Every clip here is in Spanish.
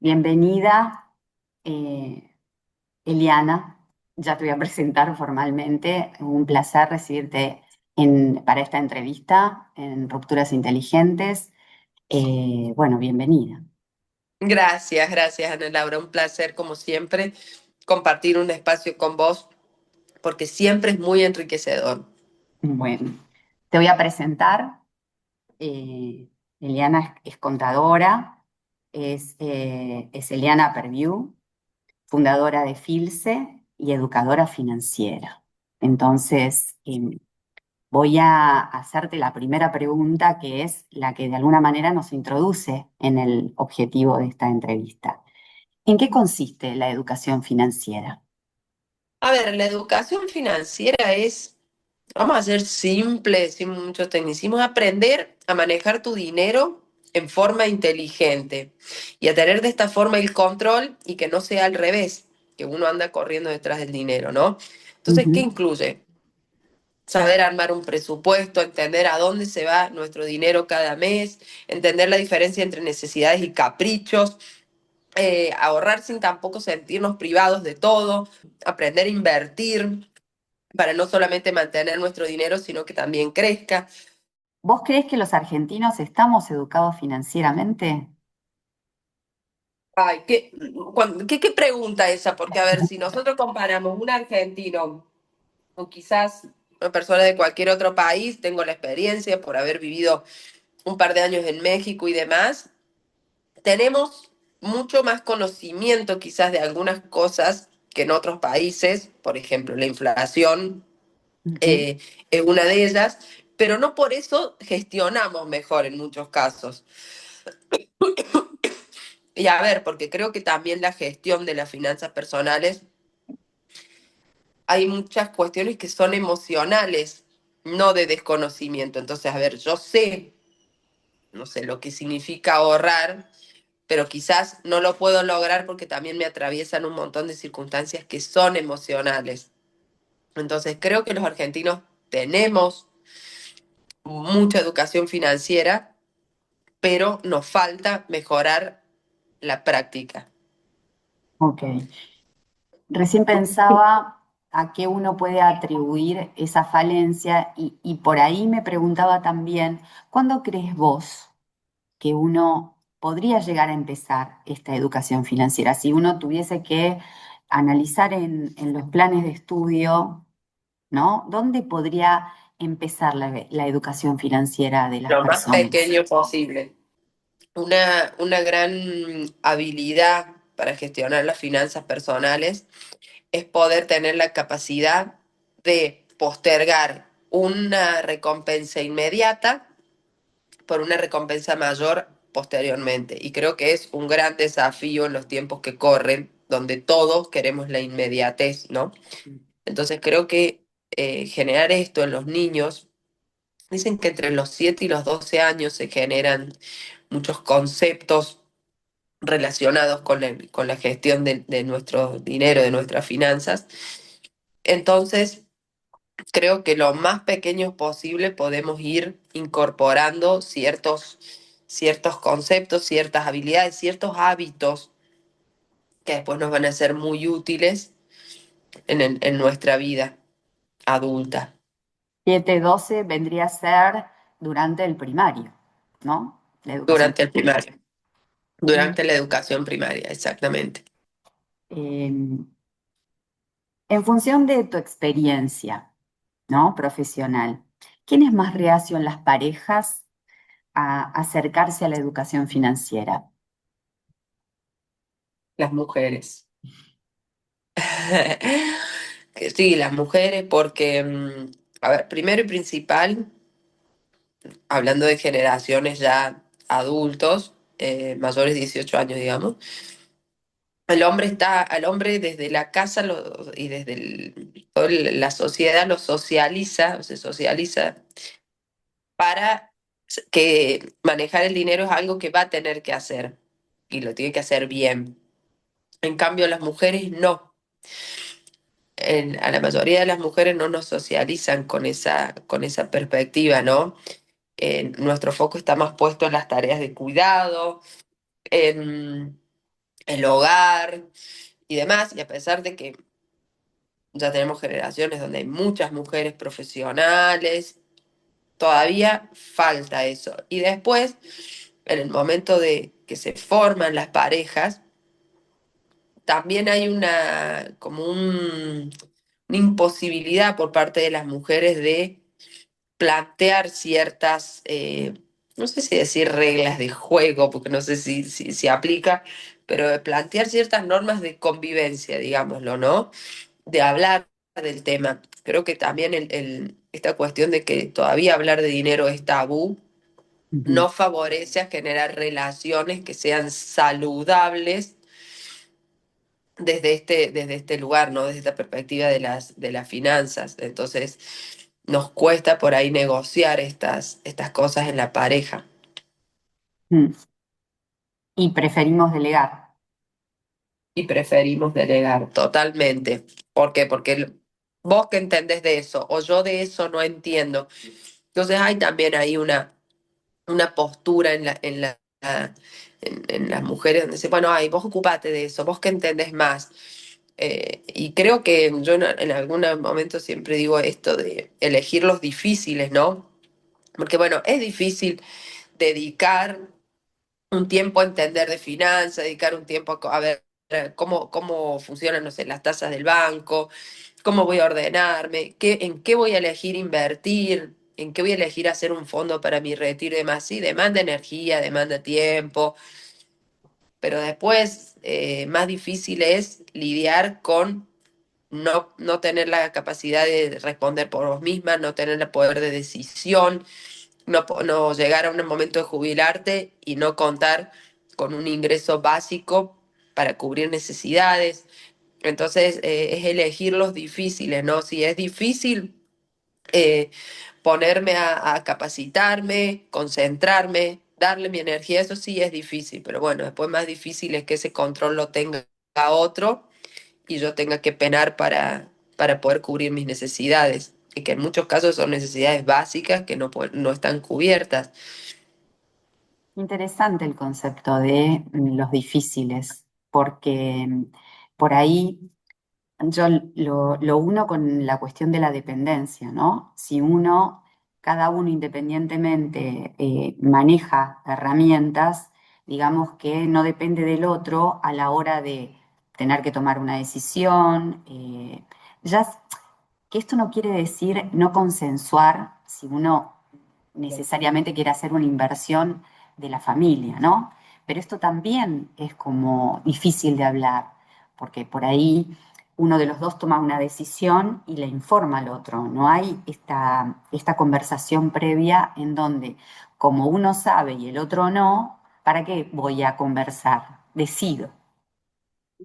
Bienvenida, eh, Eliana. Ya te voy a presentar formalmente. Un placer recibirte para esta entrevista en Rupturas Inteligentes. Bueno, bienvenida. Gracias, Ana Laura. Un placer, como siempre, compartir un espacio con vos, porque siempre es muy enriquecedor. Bueno, te voy a presentar. eh, Eliana es contadora, es Eliana Perviu, fundadora de Filce y educadora financiera. Entonces, voy a hacerte la primera pregunta, que es la que de alguna manera nos introduce en el objetivo de esta entrevista. ¿En qué consiste la educación financiera? A ver, la educación financiera es, vamos a ser simples, sin mucho tecnicismo, aprender a manejar tu dinero en forma inteligente y a tener de esta forma el control y que no sea al revés, que uno anda corriendo detrás del dinero, ¿no? Entonces, ¿qué Ujú. incluye? Saber armar un presupuesto, entender a dónde se va nuestro dinero cada mes, entender la diferencia entre necesidades y caprichos, ahorrar sin tampoco sentirnos privados de todo, aprender a invertir para no solamente mantener nuestro dinero, sino que también crezca. ¿Vos crees que los argentinos estamos educados financieramente? Ay, ¿qué pregunta esa? Porque a ver, si nosotros comparamos un argentino o quizás una persona de cualquier otro país, tengo la experiencia por haber vivido un par de años en México y demás, tenemos mucho más conocimiento quizás de algunas cosas que en otros países, por ejemplo, la inflación Ujú. eh, es una de ellas, pero no por eso gestionamos mejor en muchos casos. Y a ver, porque creo que también la gestión de las finanzas personales, hay muchas cuestiones que son emocionales, no de desconocimiento. Entonces, a ver, yo sé, no sé lo que significa ahorrar, pero quizás no lo puedo lograr porque también me atraviesan un montón de circunstancias que son emocionales. Entonces creo que los argentinos tenemos mucha educación financiera, pero nos falta mejorar la práctica. Ok. Recién pensaba a qué uno puede atribuir esa falencia y por ahí me preguntaba también, ¿cuándo crees vos que uno podría llegar a empezar esta educación financiera? Si uno tuviese que analizar en los planes de estudio, ¿no? ¿Dónde podría empezar la educación financiera de las Lo más personas? pequeño posible. Una gran habilidad para gestionar las finanzas personales es poder tener la capacidad de postergar una recompensa inmediata por una recompensa mayor posteriormente. Y creo que es un gran desafío en los tiempos que corren, donde todos queremos la inmediatez, ¿no? Entonces creo que generar esto en los niños, dicen que entre los 7 y los 12 años se generan muchos conceptos relacionados con la gestión de nuestro dinero, de nuestras finanzas. Entonces, creo que lo más pequeño posible podemos ir incorporando ciertos conceptos, ciertas habilidades, ciertos hábitos que después nos van a ser muy útiles en nuestra vida adulta, 7-12 vendría a ser durante el primario, ¿no? La educación. durante el primario, durante la educación primaria, exactamente. Eh, en función de tu experiencia, ¿no? Profesional, ¿quién es más reacio en las parejas a acercarse a la educación financiera? Las mujeres. Sí, las mujeres, porque, a ver, primero y principal, hablando de generaciones ya adultos, mayores de 18 años, digamos, al hombre desde la casa y desde toda la sociedad lo socializa, o se socializa para que manejar el dinero es algo que va a tener que hacer y lo tiene que hacer bien. En cambio, las mujeres no. A la mayoría de las mujeres no nos socializan con esa perspectiva, ¿no? Nuestro foco está más puesto en las tareas de cuidado, en el hogar y demás, y a pesar de que ya tenemos generaciones donde hay muchas mujeres profesionales, todavía falta eso. Y después, en el momento de que se forman las parejas, también hay una imposibilidad por parte de las mujeres de plantear ciertas, no sé si decir reglas de juego, porque no sé si aplica, pero de plantear ciertas normas de convivencia, digámoslo, ¿no? De hablar del tema. Creo que también esta cuestión de que todavía hablar de dinero es tabú, Ujú, no favorece a generar relaciones que sean saludables desde este lugar, ¿no? Desde esta perspectiva de las finanzas. Entonces, nos cuesta por ahí negociar estas cosas en la pareja. mm. Y preferimos delegar. Y preferimos delegar totalmente. ¿Por qué? Porque vos que entendés de eso, o yo de eso no entiendo. Entonces hay también ahí una postura en las mujeres donde dice, bueno, ay, vos ocupate de eso, vos que entendés más. Y creo que yo en algún momento siempre digo esto de elegir los difíciles, ¿no? Porque bueno, es difícil dedicar un tiempo a entender de finanzas, dedicar un tiempo a ver cómo funcionan, no sé, las tasas del banco, cómo voy a ordenarme, en qué voy a elegir invertir, en qué voy a elegir hacer un fondo para mi retiro y demás. Sí, demanda energía, demanda tiempo, pero después más difícil es lidiar con no tener la capacidad de responder por vos misma, no tener el poder de decisión, no llegar a un momento de jubilarte y no contar con un ingreso básico para cubrir necesidades. Entonces, es elegir los difíciles, ¿no? Si es difícil eh, ponerme a capacitarme, concentrarme, darle mi energía, eso sí es difícil, pero bueno, después más difícil es que ese control lo tenga otro y yo tenga que penar para poder cubrir mis necesidades, y que en muchos casos son necesidades básicas que no están cubiertas. Interesante el concepto de los difíciles, porque por ahí yo lo uno con la cuestión de la dependencia, ¿no? Si cada uno independientemente maneja herramientas, digamos que no depende del otro a la hora de tener que tomar una decisión. Ya que esto no quiere decir no consensuar si uno necesariamente quiere hacer una inversión de la familia, ¿no? Pero esto también es como difícil de hablar, porque por ahí uno de los dos toma una decisión y le informa al otro. No hay esta conversación previa en donde, como uno sabe y el otro no, ¿para qué voy a conversar? Decido.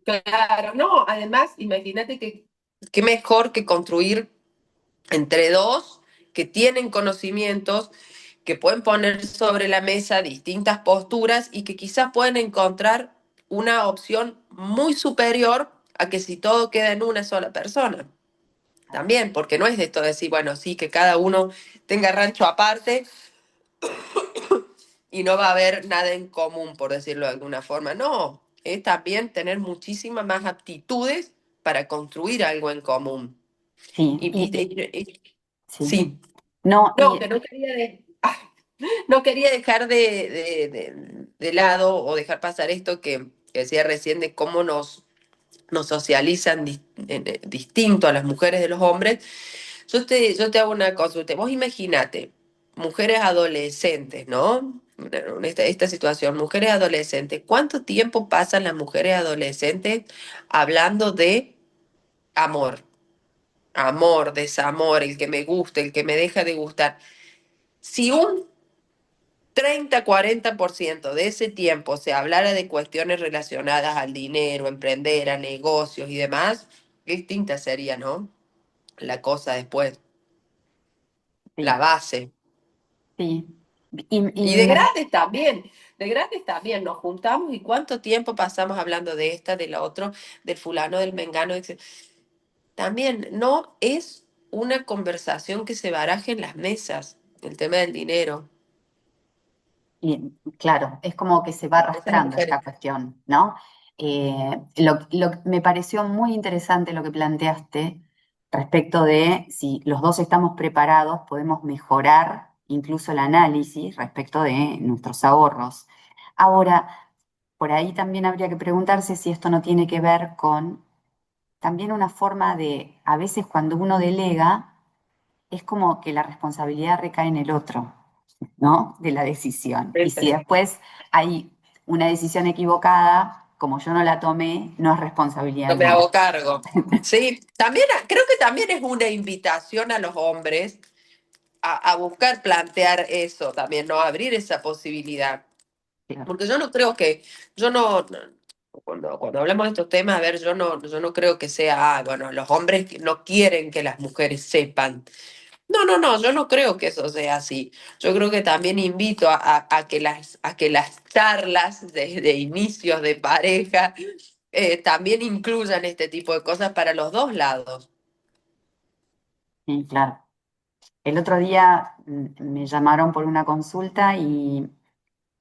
Claro, no, además, imagínate que qué mejor que construir entre dos que tienen conocimientos, que pueden poner sobre la mesa distintas posturas y que quizás pueden encontrar una opción muy superior a que si todo queda en una sola persona. También, porque no es de esto de decir, bueno, sí, que cada uno tenga rancho aparte y no va a haber nada en común, por decirlo de alguna forma. No, es también tener muchísimas más aptitudes para construir algo en común. Sí, Y, y- y- sí. sí, No, no, que no quería dejar de lado o dejar pasar esto que decía recién de cómo nos socializan distinto a las mujeres de los hombres. Yo te hago una consulta. Vos imaginate, mujeres adolescentes, ¿no? Esta situación, mujeres adolescentes, ¿cuánto tiempo pasan las mujeres adolescentes hablando de amor? Amor, desamor, el que me gusta, el que me deja de gustar. Si un 30-40% de ese tiempo se hablara de cuestiones relacionadas al dinero, emprender, a negocios y demás, qué distinta sería, ¿no? La cosa después, la sí, base. sí. Y Y de grandes también, nos juntamos y cuánto tiempo pasamos hablando de esta, de la otro, del fulano, del mengano, etc. También no es una conversación que se baraje en las mesas, el tema del dinero. claro, es como que se va Las mesas de arrastrando mujeres. esta cuestión, ¿no? Me pareció muy interesante lo que planteaste respecto de si los dos estamos preparados, podemos mejorar incluso el análisis respecto de nuestros ahorros. Ahora, por ahí también habría que preguntarse si esto no tiene que ver con también una forma de, a veces cuando uno delega, es como que la responsabilidad recae en el otro, ¿no? De la decisión. Y si después hay una decisión equivocada, como yo no la tomé, no es responsabilidad No me mía. hago cargo. Sí, también creo que también es una invitación a los hombres a buscar plantear eso también, ¿no? Abrir esa posibilidad. Claro. Porque yo no creo que, yo cuando hablamos de estos temas, a ver, yo no creo que sea, bueno, los hombres que no quieren que las mujeres sepan. No, no, no, yo no creo que eso sea así. Yo creo que también invito a que las charlas de inicios de pareja también incluyan este tipo de cosas para los dos lados. Sí, claro. El otro día me llamaron por una consulta y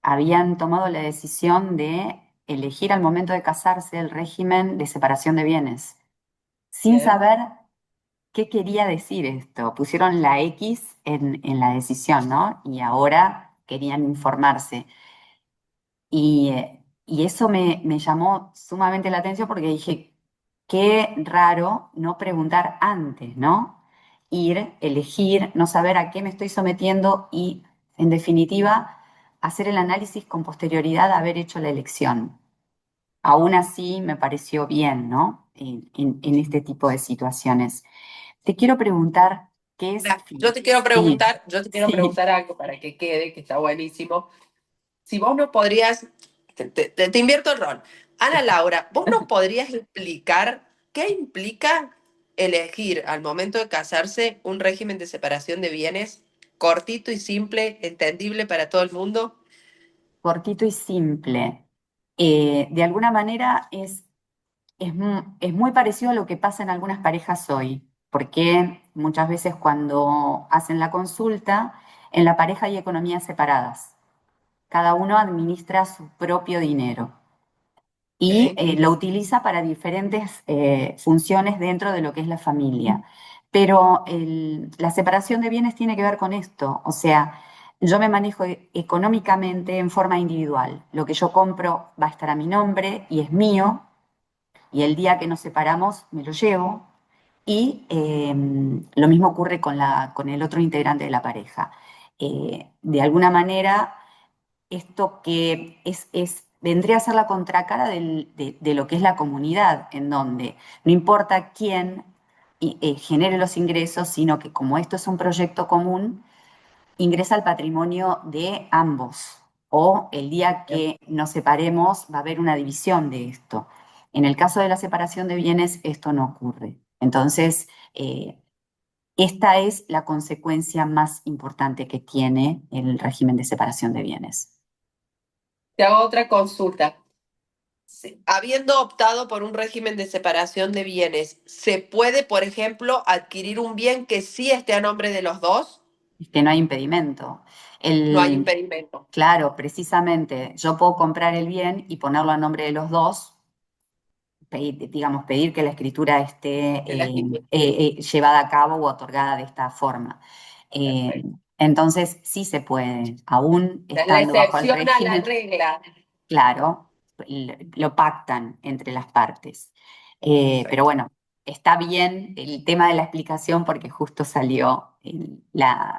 habían tomado la decisión de elegir al momento de casarse el régimen de separación de bienes, sin Bien. saber qué quería decir esto. Pusieron la X en la decisión, ¿no? Y ahora querían informarse. Y eso me llamó sumamente la atención porque dije, qué raro no preguntar antes, ¿no? Ir, elegir, no saber a qué me estoy sometiendo y, en definitiva, hacer el análisis con posterioridad a haber hecho la elección. Aún así, me pareció bien, ¿no? En este tipo de situaciones. Te quiero preguntar, ¿qué es Mira, fin? Sí, yo te quiero sí. preguntar algo para que quede, que está buenísimo. Si vos nos podrías, te invierto el rol. Ana Laura, ¿vos nos podrías explicar qué implica elegir al momento de casarse un régimen de separación de bienes cortito y simple, entendible para todo el mundo? Cortito y simple. De alguna manera es muy parecido a lo que pasa en algunas parejas hoy, porque muchas veces cuando hacen la consulta, en la pareja hay economías separadas. Cada uno administra su propio dinero y Ok. lo utiliza para diferentes funciones dentro de lo que es la familia. Pero la separación de bienes tiene que ver con esto, o sea, yo me manejo económicamente en forma individual. Lo que yo compro va a estar a mi nombre y es mío, y el día que nos separamos me lo llevo. Y lo mismo ocurre con el otro integrante de la pareja. De alguna manera, esto que vendría a ser la contracara de lo que es la comunidad, en donde no importa quién genere los ingresos, sino que como esto es un proyecto común, ingresa al patrimonio de ambos. O el día que nos separemos va a haber una división de esto. En el caso de la separación de bienes, esto no ocurre. Entonces, esta es la consecuencia más importante que tiene el régimen de separación de bienes. Te hago otra consulta. Habiendo optado por un régimen de separación de bienes, ¿se puede, por ejemplo, adquirir un bien que sí esté a nombre de los dos? Es que no hay impedimento. No hay El, impedimento. claro, precisamente, yo puedo comprar el bien y ponerlo a nombre de los dos, digamos, pedir que la escritura esté De la actitud. llevada a cabo o otorgada de esta forma. Eh, Perfecto. entonces, sí se puede, aún Es la estando bajo el excepción a la régimen, regla. claro, lo pactan entre las partes. Pero Perfecto. bueno, está bien el tema de la explicación porque justo salió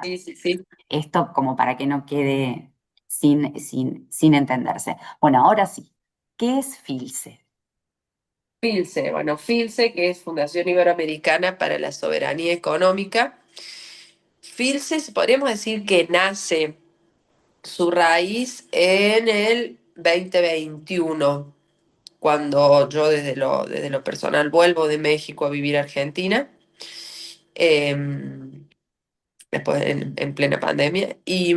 Sí, sí, sí. esto como para que no quede sin entenderse. Bueno, ahora sí, ¿qué es FILSE? FILSE, bueno, FILSE, que es Fundación Iberoamericana para la Soberanía Económica. FILSE, podríamos decir que nace su raíz en el 2021, cuando yo desde lo personal vuelvo de México a vivir a Argentina, después en plena pandemia. Y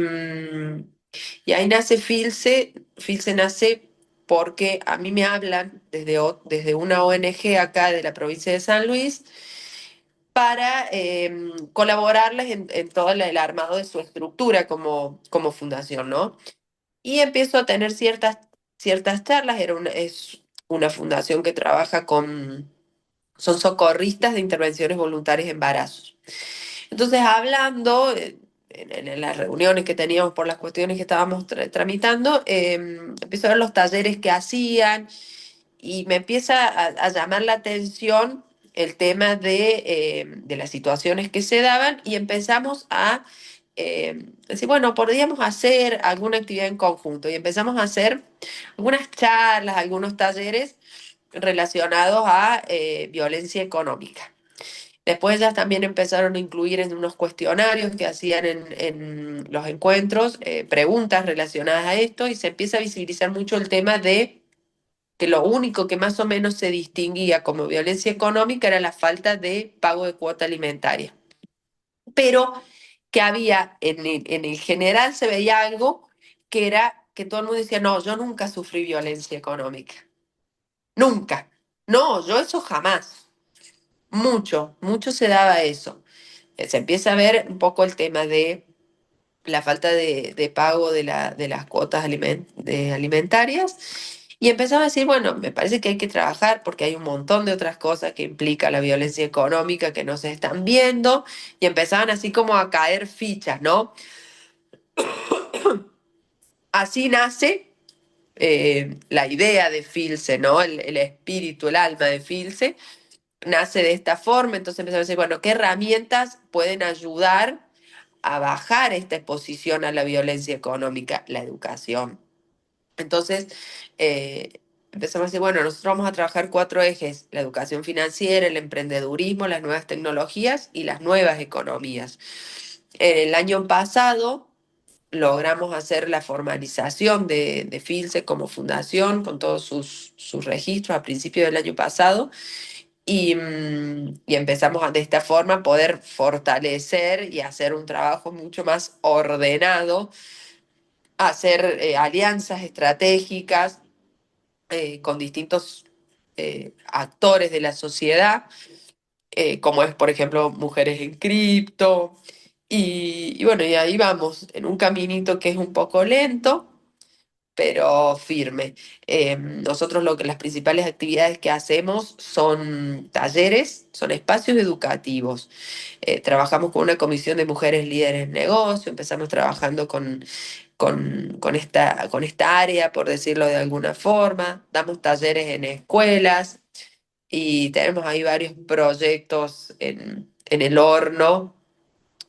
ahí nace FILSE. FILSE nace porque a mí me hablan desde una ONG acá de la provincia de San Luis para colaborarles en todo el armado de su estructura como fundación, ¿no? Y empiezo a tener ciertas charlas. una fundación que trabaja son socorristas de intervenciones voluntarias de embarazos. Entonces, hablando en las reuniones que teníamos por las cuestiones que estábamos tramitando, empiezo a ver los talleres que hacían y me empieza a llamar la atención el tema de las situaciones que se daban y empezamos a decir, bueno, podríamos hacer alguna actividad en conjunto y empezamos a hacer algunas charlas, algunos talleres relacionados a violencia económica. Después ya también empezaron a incluir en unos cuestionarios que hacían en los encuentros preguntas relacionadas a esto y se empieza a visibilizar mucho el tema de que lo único que más o menos se distinguía como violencia económica era la falta de pago de cuota alimentaria. Pero que había, en el general se veía algo que era que todo el mundo decía, no, yo nunca sufrí violencia económica, nunca. No, yo eso jamás. Mucho se daba eso. Se empieza a ver un poco el tema de la falta de pago de las cuotas alimentarias. Y empezaba a decir, bueno, me parece que hay que trabajar porque hay un montón de otras cosas que implica la violencia económica que no se están viendo. Y empezaban así como a caer fichas, ¿no? Así nace la idea de Filce, ¿no? El espíritu, el alma de Filce, nace de esta forma. Entonces empezamos a decir, bueno, ¿qué herramientas pueden ayudar a bajar esta exposición a la violencia económica? La educación. Entonces, empezamos a decir, bueno, nosotros vamos a trabajar cuatro ejes: la educación financiera, el emprendedurismo, las nuevas tecnologías y las nuevas economías. El año pasado logramos hacer la formalización de Filce como fundación con todos sus registros a principios del año pasado y empezamos de esta forma poder fortalecer y hacer un trabajo mucho más ordenado, hacer alianzas estratégicas con distintos actores de la sociedad, como es, por ejemplo, Mujeres en Cripto. Y bueno, y ahí vamos, en un caminito que es un poco lento, pero firme. Nosotros las principales actividades que hacemos son talleres, son espacios educativos. Trabajamos con una comisión de mujeres líderes en negocio, empezamos trabajando con esta área, por decirlo de alguna forma, damos talleres en escuelas y tenemos ahí varios proyectos en el horno,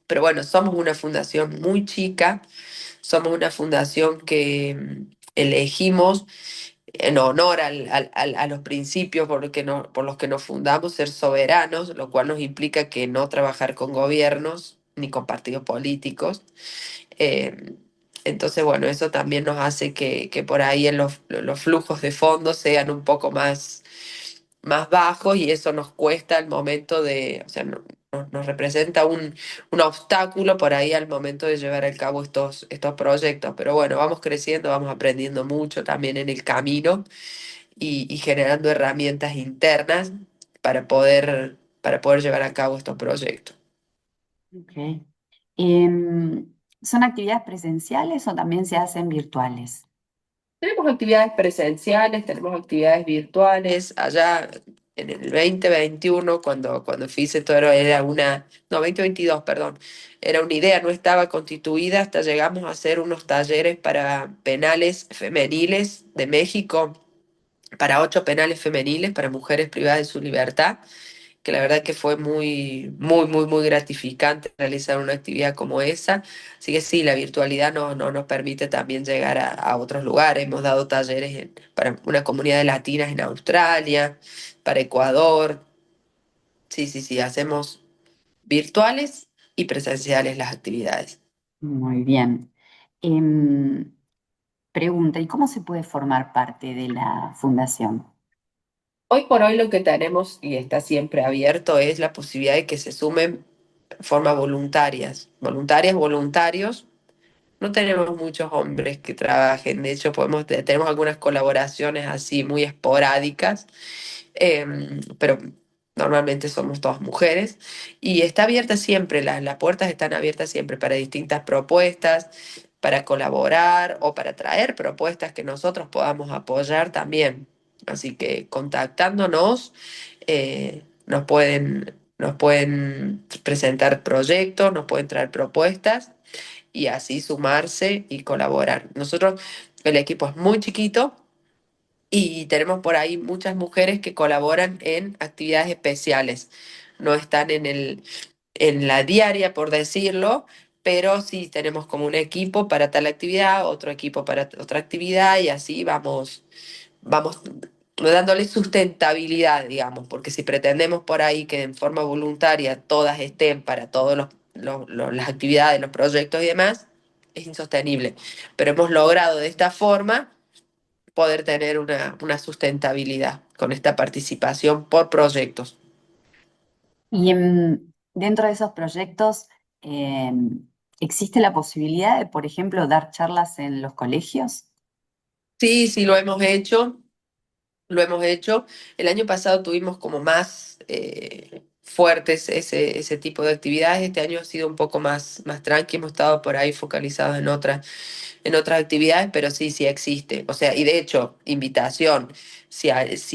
pero bueno, somos una fundación muy chica, somos una fundación que elegimos en honor a los principios por los que nos fundamos, ser soberanos, lo cual nos implica que no trabajar con gobiernos ni con partidos políticos. Eh, entonces, bueno, eso también nos hace que por ahí en los flujos de fondos sean un poco más bajos y eso nos cuesta al momento o sea, nos representa un obstáculo por ahí al momento de llevar a cabo estos proyectos. Pero bueno, vamos creciendo, vamos aprendiendo mucho también en el camino y generando herramientas internas para poder llevar a cabo estos proyectos. Ok. Em, ¿Son actividades presenciales o también se hacen virtuales? Tenemos actividades presenciales, tenemos actividades virtuales. Allá en el 2021, cuando FICE todo era no, 2022, perdón, era una idea, no estaba constituida, hasta llegamos a hacer unos talleres para penales femeniles de México, para 8 penales femeniles, para mujeres privadas de su libertad, que la verdad que fue muy gratificante realizar una actividad como esa. Así que sí, la virtualidad no nos permite también llegar a otros lugares. Hemos dado talleres para una comunidad de latinas en Australia, para Ecuador. Sí, hacemos virtuales y presenciales las actividades. Muy bien. Em, Pregunta, ¿y cómo se puede formar parte de la fundación? Hoy por hoy lo que tenemos y está siempre abierto es la posibilidad de que se sumen de forma voluntarias, voluntarios. No tenemos muchos hombres que trabajen, de hecho tenemos algunas colaboraciones así muy esporádicas, pero normalmente somos todas mujeres y está abierta siempre, las puertas están abiertas siempre para distintas propuestas, para colaborar o para traer propuestas que nosotros podamos apoyar también. Así que contactándonos, nos pueden presentar proyectos, nos pueden traer propuestas y así sumarse y colaborar. Nosotros, el equipo es muy chiquito y tenemos por ahí muchas mujeres que colaboran en actividades especiales. No están en la diaria, por decirlo, pero sí tenemos como un equipo para tal actividad, otro equipo para otra actividad y así vamos dándole sustentabilidad, digamos, porque si pretendemos por ahí que en forma voluntaria todas estén para todas las actividades, los proyectos y demás, es insostenible. Pero hemos logrado de esta forma poder tener una sustentabilidad con esta participación por proyectos. Y dentro de esos proyectos, eh, ¿existe la posibilidad de, por ejemplo, dar charlas en los colegios? Sí, sí, lo hemos hecho. Lo hemos hecho. El año pasado tuvimos como más fuertes ese tipo de actividades. Este año ha sido un poco más tranqui. Hemos estado por ahí focalizados en otras actividades, pero sí, sí existe. O sea, y de hecho, invitación. Si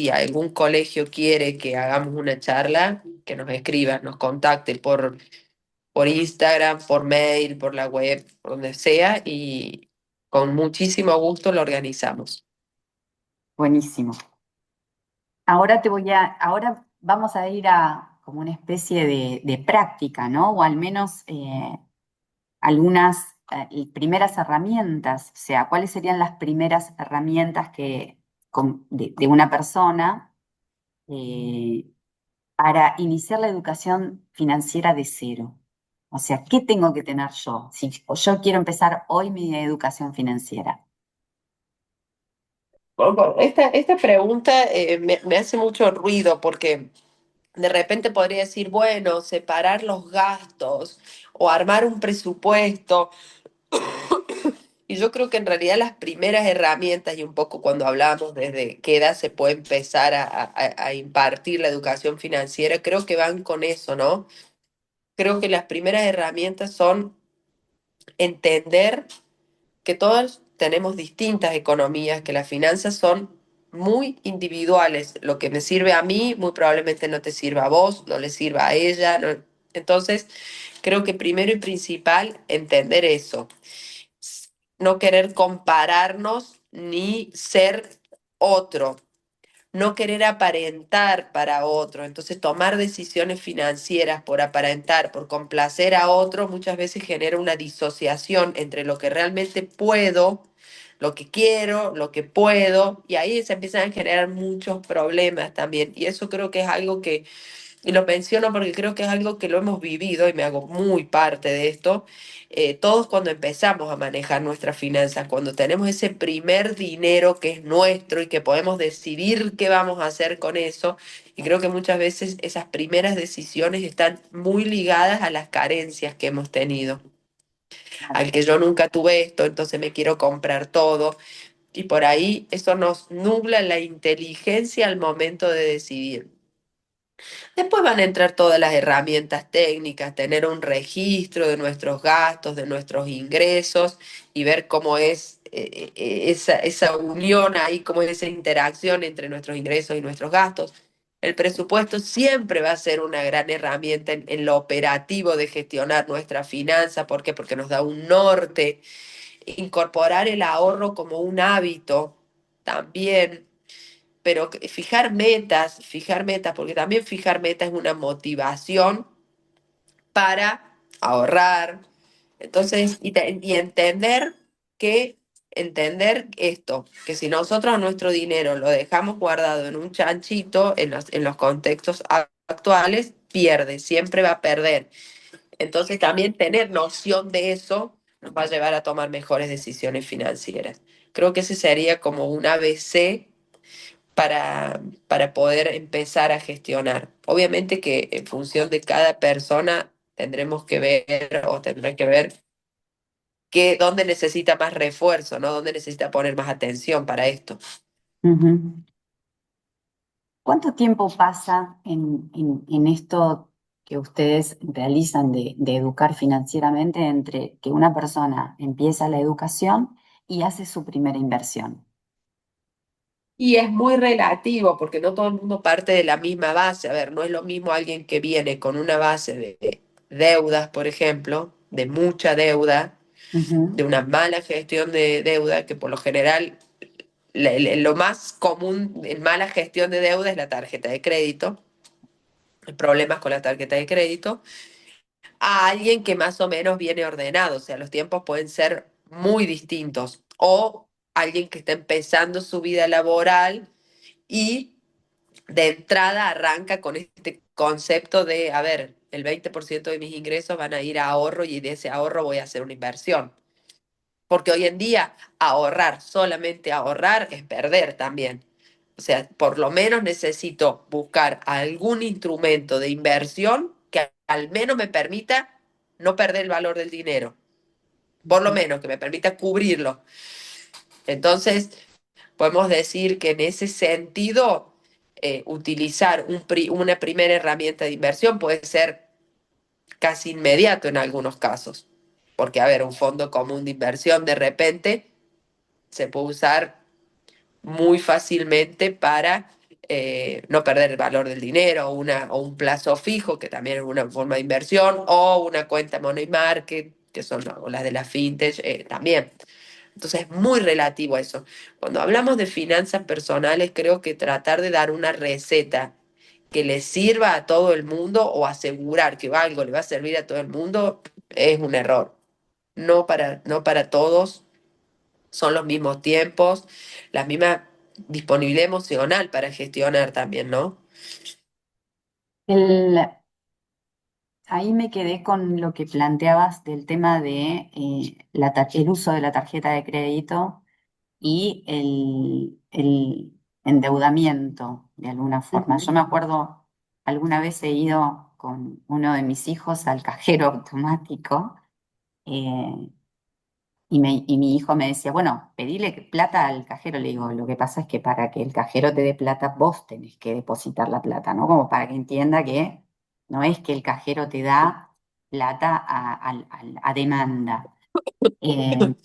algún colegio quiere que hagamos una charla, que nos escriba, nos contacte por Instagram, por mail, por la web, por donde sea, y con muchísimo gusto lo organizamos. Buenísimo. Ahora vamos a ir a como una especie de práctica, ¿no? O al menos algunas primeras herramientas, o sea, ¿cuáles serían las primeras herramientas de una persona eh, para iniciar la educación financiera de cero? O sea, ¿qué tengo que tener yo si yo quiero empezar hoy mi educación financiera? Ojo, esta pregunta me hace mucho ruido porque de repente podría decir, bueno, separar los gastos o armar un presupuesto. Y yo creo que en realidad las primeras herramientas y un poco cuando hablamos desde qué edad se puede empezar a impartir la educación financiera, creo que van con eso, ¿no? Creo que las primeras herramientas son entender que todos tenemos distintas economías, que las finanzas son muy individuales. Lo que me sirve a mí muy probablemente no te sirva a vos, no le sirva a ella. Entonces, creo que primero y principal, entender eso. No querer compararnos ni ser otro, no querer aparentar para otro. Entonces, tomar decisiones financieras por aparentar, por complacer a otro, muchas veces genera una disociación entre lo que realmente puedo, lo que quiero, lo que puedo, y ahí se empiezan a generar muchos problemas también. Y eso creo que es algo que y lo menciono porque creo que es algo que lo hemos vivido y me hago muy parte de esto. Todos cuando empezamos a manejar nuestras finanzas, cuando tenemos ese primer dinero que es nuestro y que podemos decidir qué vamos a hacer con eso, y creo que muchas veces esas primeras decisiones están muy ligadas a las carencias que hemos tenido. Al que yo nunca tuve esto, entonces me quiero comprar todo. Y por ahí eso nos nubla la inteligencia al momento de decidir. Después van a entrar todas las herramientas técnicas, tener un registro de nuestros gastos, de nuestros ingresos y ver cómo es esa unión ahí, cómo es esa interacción entre nuestros ingresos y nuestros gastos. El presupuesto siempre va a ser una gran herramienta en lo operativo de gestionar nuestra finanza. ¿Por qué? Porque nos da un norte. Incorporar el ahorro como un hábito también, pero fijar metas, porque también fijar metas es una motivación para ahorrar. Entonces, y entender esto, que si nosotros nuestro dinero lo dejamos guardado en un chanchito, en los contextos actuales, pierde, siempre va a perder. Entonces, también tener noción de eso nos va a llevar a tomar mejores decisiones financieras. Creo que ese sería como un ABC para poder empezar a gestionar. Obviamente que en función de cada persona tendremos que ver o tendrán que ver dónde necesita más refuerzo, ¿no? Dónde necesita poner más atención para esto. Ujú. ¿Cuánto tiempo pasa en esto que ustedes realizan de educar financieramente entre que una persona empieza la educación y hace su primera inversión? Y es muy relativo porque no todo el mundo parte de la misma base. A ver, no es lo mismo alguien que viene con una base de deudas, por ejemplo, de mucha deuda, de Ujú, una mala gestión de deuda, que por lo general lo más común en mala gestión de deuda es la tarjeta de crédito, problemas con la tarjeta de crédito, a alguien que más o menos viene ordenado, o sea, los tiempos pueden ser muy distintos, o alguien que está empezando su vida laboral y de entrada arranca con este concepto de, a ver, el 20% de mis ingresos van a ir a ahorro y de ese ahorro voy a hacer una inversión. Porque hoy en día ahorrar, solamente ahorrar, es perder también. O sea, por lo menos necesito buscar algún instrumento de inversión que al menos me permita no perder el valor del dinero. Por lo ujú. menos que me permita cubrirlo. Entonces, podemos decir que en ese sentido, utilizar una primera herramienta de inversión puede ser casi inmediato en algunos casos. Porque, a ver, un fondo común de inversión de repente se puede usar muy fácilmente para no perder el valor del dinero, o un plazo fijo, que también es una forma de inversión, o una cuenta money market, que son las de la fintech, también. Entonces es muy relativo a eso. Cuando hablamos de finanzas personales, creo que tratar de dar una receta que le sirva a todo el mundo o asegurar que algo le va a servir a todo el mundo es un error. No para todos son los mismos tiempos, la misma disponibilidad emocional para gestionar también, ¿no? El- Ahí me quedé con lo que planteabas del tema de el uso de la tarjeta de crédito y el endeudamiento de alguna forma. Yo Ujú. me acuerdo, alguna vez he ido con uno de mis hijos al cajero automático eh, y mi hijo me decía, bueno, pedile plata al cajero. Le digo, lo que pasa es que para que el cajero te dé plata, vos tenés que depositar la plata, ¿no? Como para que entienda que no es que el cajero te da plata a demanda. Eh,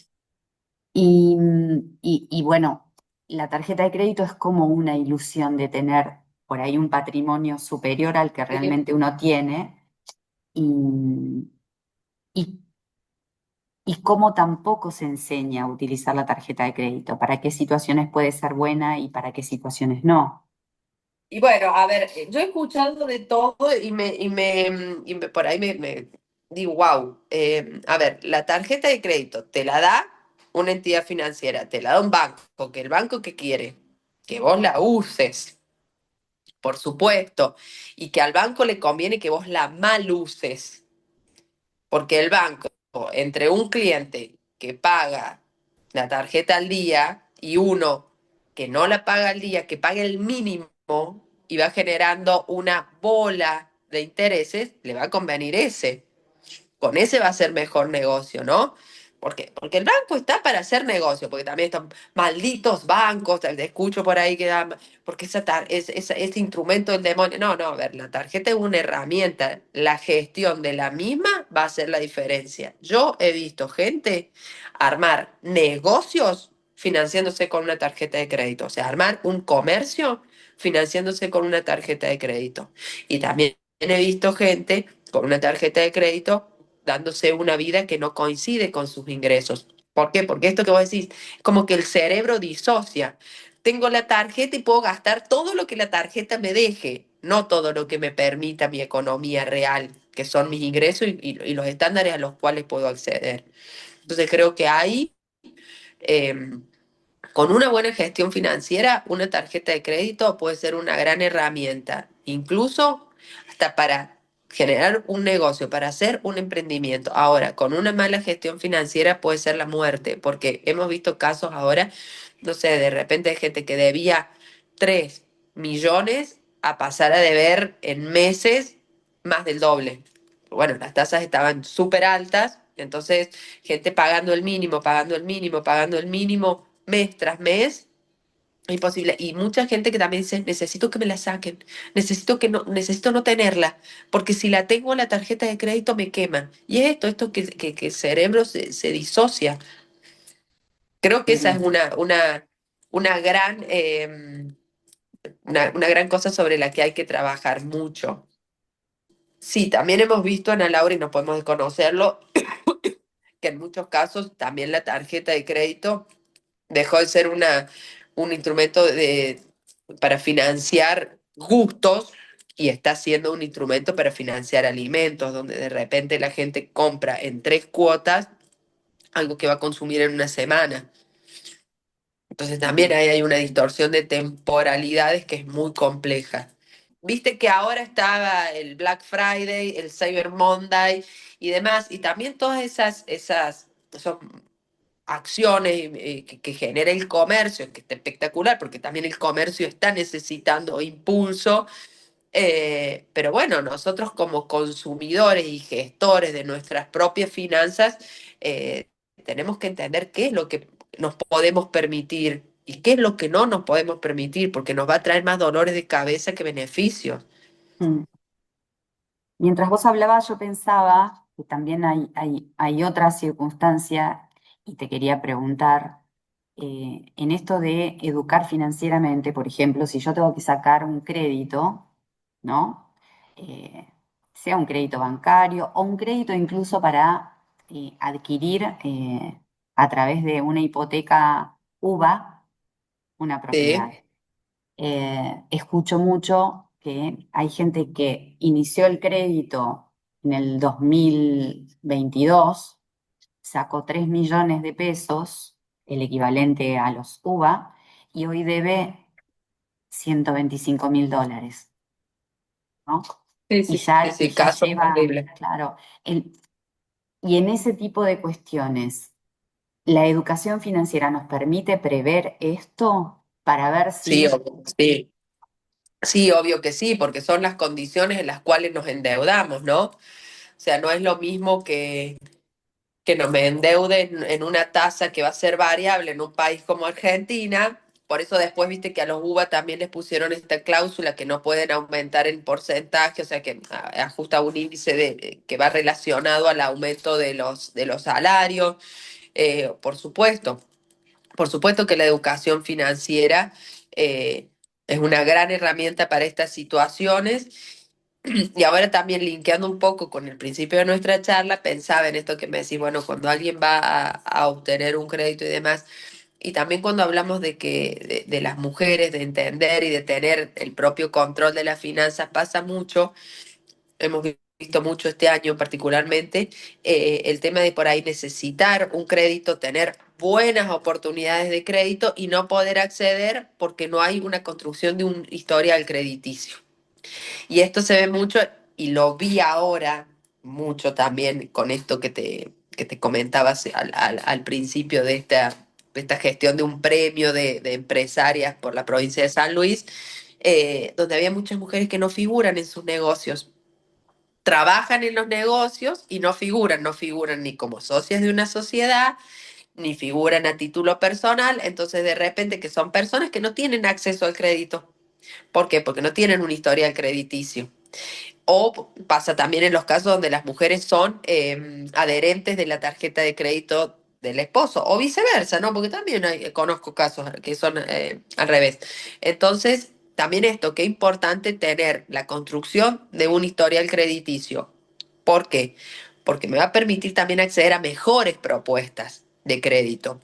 y bueno, la tarjeta de crédito es como una ilusión de tener por ahí un patrimonio superior al que Sí. realmente uno tiene y, y, y cómo tampoco se enseña a utilizar la tarjeta de crédito, para qué situaciones puede ser buena y para qué situaciones no. Y bueno, a ver, yo he escuchado de todo por ahí me digo, wow, a ver, la tarjeta de crédito te la da una entidad financiera, te la da un banco, que el banco que quiere, que vos la uses, por supuesto, y que al banco le conviene que vos la mal uses. Porque el banco, entre un cliente que paga la tarjeta al día y uno que no la paga al día, que paga el mínimo y va generando una bola de intereses, le va a convenir ese. Con ese va a ser mejor negocio, ¿no? Porque el banco está para hacer negocio, porque también estos malditos bancos, te escucho por ahí que dan, porque ese instrumento del demonio. No, no, a ver, la tarjeta es una herramienta, la gestión de la misma va a hacer la diferencia. Yo he visto gente armar negocios financiándose con una tarjeta de crédito, o sea, armar un comercio financiándose con una tarjeta de crédito. Y también he visto gente con una tarjeta de crédito dándose una vida que no coincide con sus ingresos. ¿Por qué? Porque esto que vos decís, es como que el cerebro disocia. Tengo la tarjeta y puedo gastar todo lo que la tarjeta me deje, no todo lo que me permita mi economía real, que son mis ingresos y los estándares a los cuales puedo acceder. Entonces creo que ahí, eh, con una buena gestión financiera, una tarjeta de crédito puede ser una gran herramienta, incluso hasta para generar un negocio, para hacer un emprendimiento. Ahora, con una mala gestión financiera puede ser la muerte, porque hemos visto casos ahora, no sé, de repente hay gente que debía 3 millones a pasar a deber en meses más del doble. Bueno, las tasas estaban súper altas, entonces gente pagando el mínimo, pagando el mínimo, pagando el mínimo mes tras mes, imposible. Y mucha gente que también dice, necesito que me la saquen, necesito no tenerla, porque si la tengo en la tarjeta de crédito me queman. Y es esto que el cerebro se disocia. Creo que esa es Eh, una una gran, una gran cosa sobre la que hay que trabajar mucho. Sí, también hemos visto, Ana Laura, y no podemos desconocerlo, que en muchos casos también la tarjeta de crédito dejó de ser un instrumento para financiar gustos y está siendo un instrumento para financiar alimentos, donde de repente la gente compra en 3 cuotas algo que va a consumir en una semana. Entonces también ahí hay una distorsión de temporalidades que es muy compleja. Viste que ahora estaba el Black Friday, el Cyber Monday y demás, y también todas esas son acciones que genera el comercio, que está espectacular, porque también el comercio está necesitando impulso, pero bueno, nosotros como consumidores y gestores de nuestras propias finanzas, tenemos que entender qué es lo que nos podemos permitir y qué es lo que no nos podemos permitir, porque nos va a traer más dolores de cabeza que beneficios. Mm. Mientras vos hablabas, yo pensaba que también hay otra circunstancia y te quería preguntar, en esto de educar financieramente, por ejemplo, si yo tengo que sacar un crédito, ¿no? Sea un crédito bancario o un crédito incluso para adquirir a través de una hipoteca UVA una propiedad. Sí, Escucho mucho que hay gente que inició el crédito en el 2022, sacó 3 millones de pesos, el equivalente a los UVA, y hoy debe 125.000 dólares, ¿no? sí, Y sí, sí, ya, y sí, ya casos lleva, horribles. claro, y en ese tipo de cuestiones, ¿la educación financiera nos permite prever esto para ver Sí, si... sí. Sí, obvio que sí, porque son las condiciones en las cuales nos endeudamos, ¿no? O sea, no es lo mismo que no me endeude en una tasa que va a ser variable en un país como Argentina. Por eso después viste que a los UVA también les pusieron esta cláusula que no pueden aumentar en porcentaje, o sea que ajusta un índice que va relacionado al aumento de los salarios. Por supuesto. Por supuesto que la educación financiera es una gran herramienta para estas situaciones. Y ahora también linkeando un poco con el principio de nuestra charla, pensaba en esto que me decís, bueno, cuando alguien va a obtener un crédito y demás, y también cuando hablamos de las mujeres, de entender y de tener el propio control de las finanzas, pasa mucho, hemos visto mucho este año particularmente, el tema de por ahí necesitar un crédito, tener buenas oportunidades de crédito y no poder acceder porque no hay una construcción de un historial crediticio. Y esto se ve mucho y lo vi ahora mucho también con esto que te comentabas al principio de esta gestión de un premio de empresarias por la provincia de San Luis, donde había muchas mujeres que no figuran en sus negocios, trabajan en los negocios y no figuran ni como socias de una sociedad, ni figuran a título personal, entonces de repente que son personas que no tienen acceso al crédito. ¿Por qué? Porque no tienen un historial crediticio. O pasa también en los casos donde las mujeres son adherentes de la tarjeta de crédito del esposo, o viceversa, ¿no? Porque también conozco casos que son al revés. Entonces, también esto, qué importante tener la construcción de un historial crediticio. ¿Por qué? Porque me va a permitir también acceder a mejores propuestas de crédito.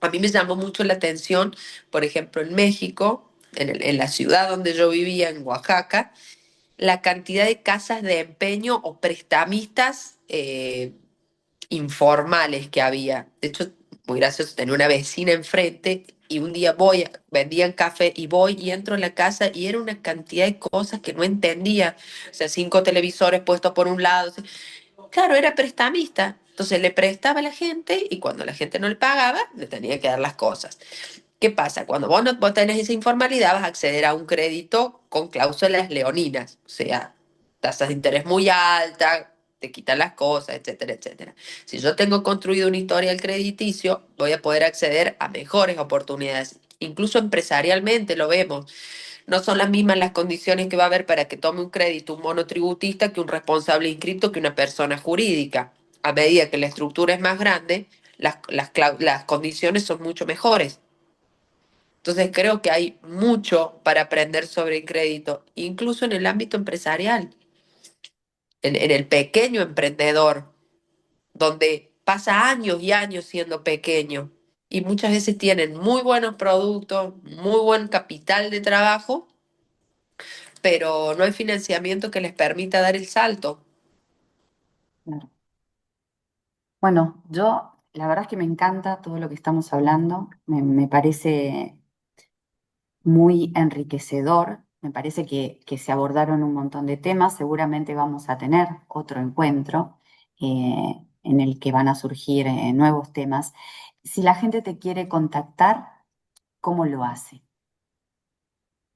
A mí me llamó mucho la atención, por ejemplo, en México, en la ciudad donde yo vivía, en Oaxaca, la cantidad de casas de empeño o prestamistas informales que había. De hecho, muy gracioso, tenía una vecina enfrente y un día vendían café y voy y entro en la casa y era una cantidad de cosas que no entendía. O sea, 5 televisores puestos por un lado. Claro, era prestamista. Entonces le prestaba a la gente y cuando la gente no le pagaba, le tenía que dar las cosas. ¿Qué pasa? Cuando vos, no, vos tenés esa informalidad, vas a acceder a un crédito con cláusulas leoninas, o sea, tasas de interés muy altas, te quitan las cosas, etcétera, etcétera. Si yo tengo construido una historial crediticio, voy a poder acceder a mejores oportunidades. Incluso empresarialmente lo vemos. No son las mismas las condiciones que va a haber para que tome un crédito un monotributista que un responsable inscrito que una persona jurídica. A medida que la estructura es más grande, las condiciones son mucho mejores. Entonces creo que hay mucho para aprender sobre el crédito, incluso en el ámbito empresarial, en el pequeño emprendedor, donde pasa años y años siendo pequeño y muchas veces tienen muy buenos productos, muy buen capital de trabajo, pero no hay financiamiento que les permita dar el salto. Claro. Bueno, yo la verdad es que me encanta todo lo que estamos hablando, me parece muy enriquecedor, me parece que se abordaron un montón de temas, seguramente vamos a tener otro encuentro en el que van a surgir nuevos temas. Si la gente te quiere contactar, ¿cómo lo hace?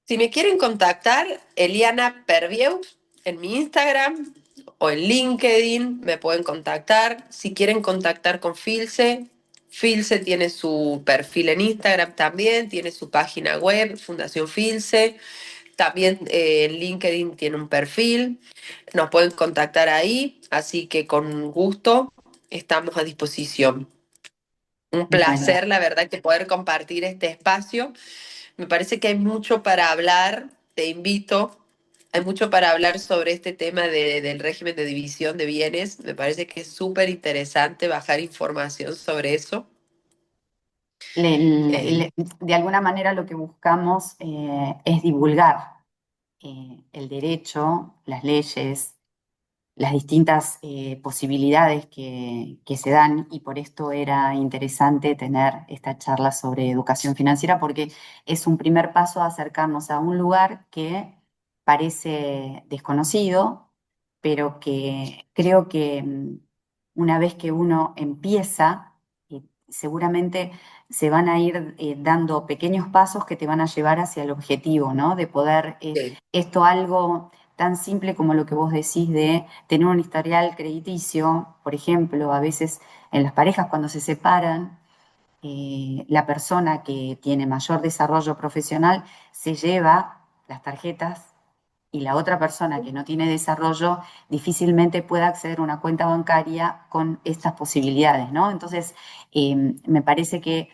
Si me quieren contactar, Eliana Perbieu en mi Instagram o en LinkedIn me pueden contactar. Si quieren contactar con Filce, Filce tiene su perfil en Instagram también, tiene su página web, Fundación Filce. También en LinkedIn tiene un perfil. Nos pueden contactar ahí, así que con gusto estamos a disposición. Un Bueno, placer, la verdad, que poder compartir este espacio. Me parece que hay mucho para hablar, te invito. Hay mucho para hablar sobre este tema del régimen de división de bienes. Me parece que es súper interesante bajar información sobre eso. Eh, de alguna manera lo que buscamos es divulgar el derecho, las leyes, las distintas posibilidades que se dan y por esto era interesante tener esta charla sobre educación financiera porque es un primer paso a acercarnos a un lugar que parece desconocido, pero que creo que una vez que uno empieza, seguramente se van a ir dando pequeños pasos que te van a llevar hacia el objetivo, ¿no? De poder sí, esto algo tan simple como lo que vos decís de tener un historial crediticio, por ejemplo, a veces en las parejas cuando se separan, la persona que tiene mayor desarrollo profesional se lleva las tarjetas y la otra persona que no tiene desarrollo difícilmente pueda acceder a una cuenta bancaria con estas posibilidades, ¿no? Entonces, me parece que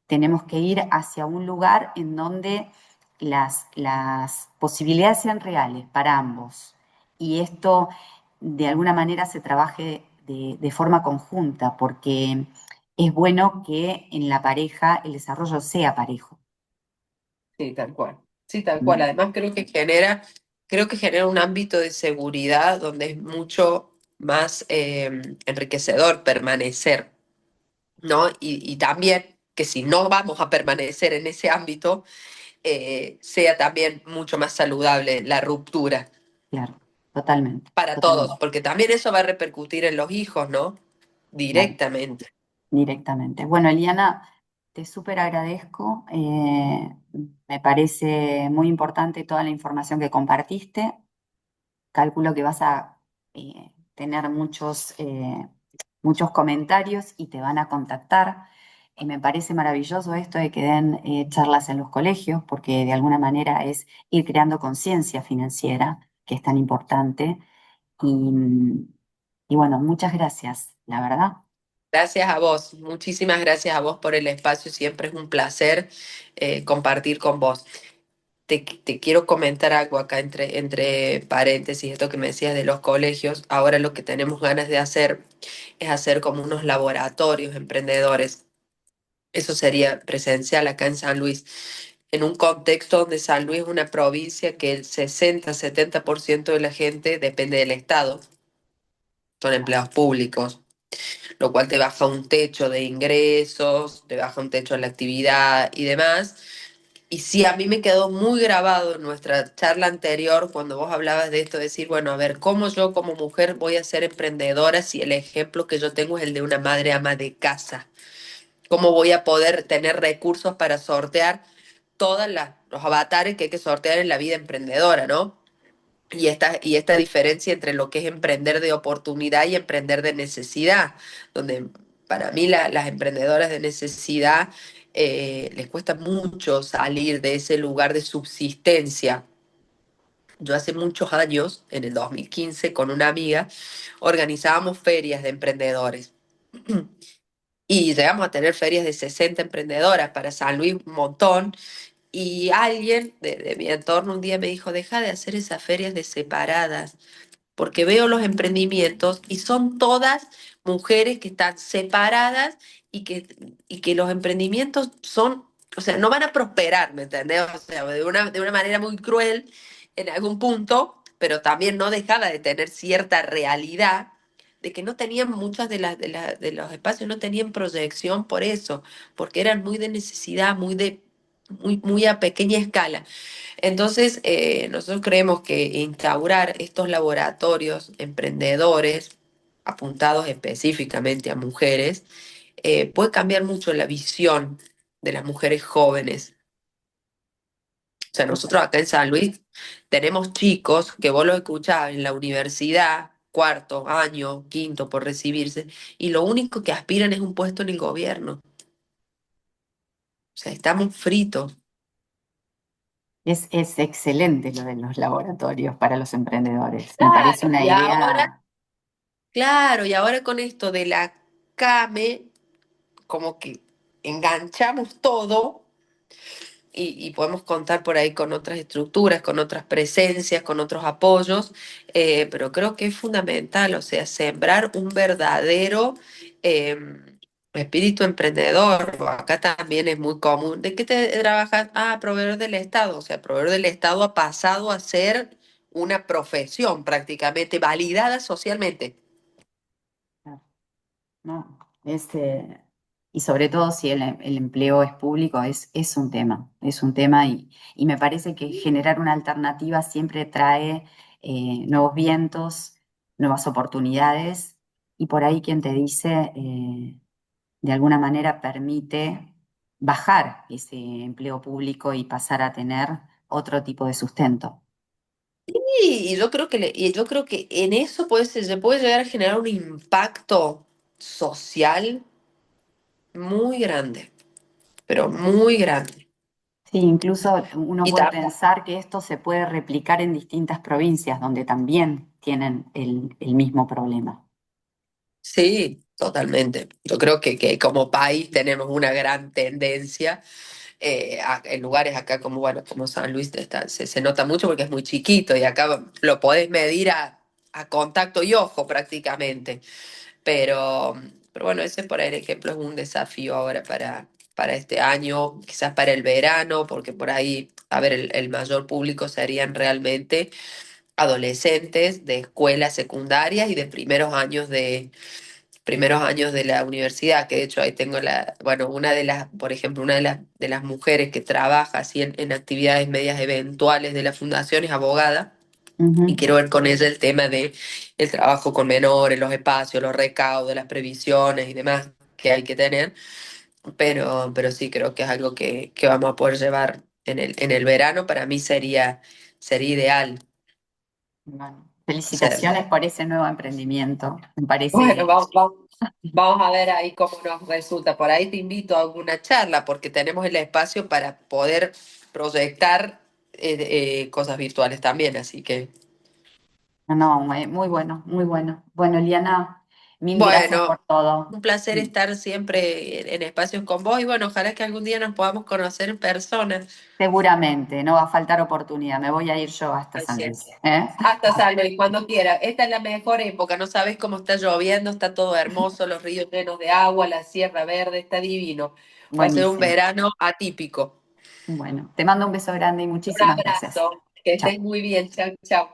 tenemos que ir hacia un lugar en donde las posibilidades sean reales para ambos y esto de alguna manera se trabaje de forma conjunta, porque es bueno que en la pareja el desarrollo sea parejo. sí, tal cual. Sí, tal cual. ¿No? Además creo que genera un ámbito de seguridad donde es mucho más enriquecedor permanecer, ¿no? Y también que si no vamos a permanecer en ese ámbito, sea también mucho más saludable la ruptura Claro, totalmente, para todos, totalmente, porque también eso va a repercutir en los hijos, ¿no? claro, Directamente. directamente. Bueno, Eliana, te súper agradezco. Me parece muy importante toda la información que compartiste. Calculo que vas a tener muchos comentarios y te van a contactar. Me parece maravilloso esto de que den charlas en los colegios, porque de alguna manera es ir creando conciencia financiera, que es tan importante. Y, y bueno, muchas gracias, la verdad. Gracias a vos, muchísimas gracias a vos por el espacio, siempre es un placer compartir con vos. Te quiero comentar algo acá entre paréntesis, esto que me decías de los colegios. Ahora lo que tenemos ganas de hacer es hacer como unos laboratorios emprendedores. Eso sería presencial acá en San Luis, en un contexto donde San Luis es una provincia que el 60-70% de la gente depende del Estado, son empleados públicos, lo cual te baja un techo de ingresos, te baja un techo de la actividad y demás. Y sí, a mí me quedó muy grabado en nuestra charla anterior cuando vos hablabas de esto, decir, bueno, a ver, ¿cómo yo como mujer voy a ser emprendedora si el ejemplo que yo tengo es el de una madre ama de casa? ¿Cómo voy a poder tener recursos para sortear todos los avatares que hay que sortear en la vida emprendedora, ¿no? Y esta diferencia entre lo que es emprender de oportunidad y emprender de necesidad, donde para mí las emprendedoras de necesidad les cuesta mucho salir de ese lugar de subsistencia. Yo hace muchos años, en el 2015, con una amiga, organizábamos ferias de emprendedores. Y llegamos a tener ferias de 60 emprendedoras para San Luis, un montón. Y alguien de mi entorno un día me dijo, deja de hacer esas ferias de separadas, porque veo los emprendimientos y son todas mujeres que están separadas y que los emprendimientos son, o sea, no van a prosperar, ¿me entendés? O sea, de una manera muy cruel en algún punto, pero también no dejaba de tener cierta realidad de que no tenían muchas de los espacios, no tenían proyección por eso, porque eran muy de necesidad, muy a pequeña escala. Entonces, nosotros creemos que instaurar estos laboratorios emprendedores apuntados específicamente a mujeres puede cambiar mucho la visión de las mujeres jóvenes. O sea, nosotros acá en San Luis tenemos chicos que vos los escuchás en la universidad, cuarto año, quinto por recibirse, y lo único que aspiran es un puesto en el gobierno. O sea, estamos fritos. Es excelente lo de los laboratorios para los emprendedores. Me parece Claro, una y ahora, idea. claro, y ahora con esto de la CAME, como que enganchamos todo y podemos contar por ahí con otras estructuras, con otras presencias, con otros apoyos, pero creo que es fundamental, o sea, sembrar un verdadero eh, espíritu emprendedor. Acá también es muy común. ¿De qué te trabajas? Ah, proveedor del Estado. O sea, proveedor del Estado ha pasado a ser una profesión prácticamente validada socialmente. ¿No? Y sobre todo si el empleo es público, es un tema y me parece que generar una alternativa siempre trae nuevos vientos, nuevas oportunidades y por ahí quien te dice, de alguna manera permite bajar ese empleo público y pasar a tener otro tipo de sustento. Y yo creo que y yo creo que en eso se puede llegar a generar un impacto social muy grande, pero muy grande. Sí, incluso uno Y puede también, pensar que esto se puede replicar en distintas provincias donde también tienen el mismo problema. sí, totalmente. Yo creo que como país tenemos una gran tendencia en lugares acá como, bueno, como San Luis se nota mucho porque es muy chiquito y acá lo podés medir a contacto y ojo prácticamente. Pero bueno, ese por ejemplo es un desafío ahora para este año, quizás para el verano, porque por ahí, a ver, el mayor público serían realmente adolescentes de escuelas secundarias y de primeros años de la universidad, que de hecho ahí tengo bueno, una de las, por ejemplo, una de las mujeres que trabaja así en actividades medias eventuales de la fundación es abogada y Ujú. quiero ver con ella el tema de el trabajo con menores, los espacios, los recaudos, las previsiones y demás que hay que tener, pero sí creo que es algo que vamos a poder llevar en el verano, para mí sería ideal. Bueno, O sea, felicitaciones por ese nuevo emprendimiento. Me bueno, parece vamos a ver ahí cómo nos resulta. Por ahí te invito a alguna charla porque tenemos el espacio para poder proyectar cosas virtuales también, así que no, muy bueno, muy bueno. Bueno, Eliana, mil gracias por bueno, todo. un placer estar siempre en espacios con vos y bueno, ojalá que algún día nos podamos conocer en persona. Seguramente, no va a faltar oportunidad. Me voy a ir yo hasta San Así Luis. es. ¿Eh? Hasta San Luis, cuando quiera. Esta es la mejor época, no sabes cómo está lloviendo, está todo hermoso, los ríos llenos de agua, la Sierra Verde, está divino. Va a ser un Buenísimo. verano atípico. Bueno, te mando un beso grande y Un muchísimas gracias. abrazo, que Chao. estés muy bien, chao, chao.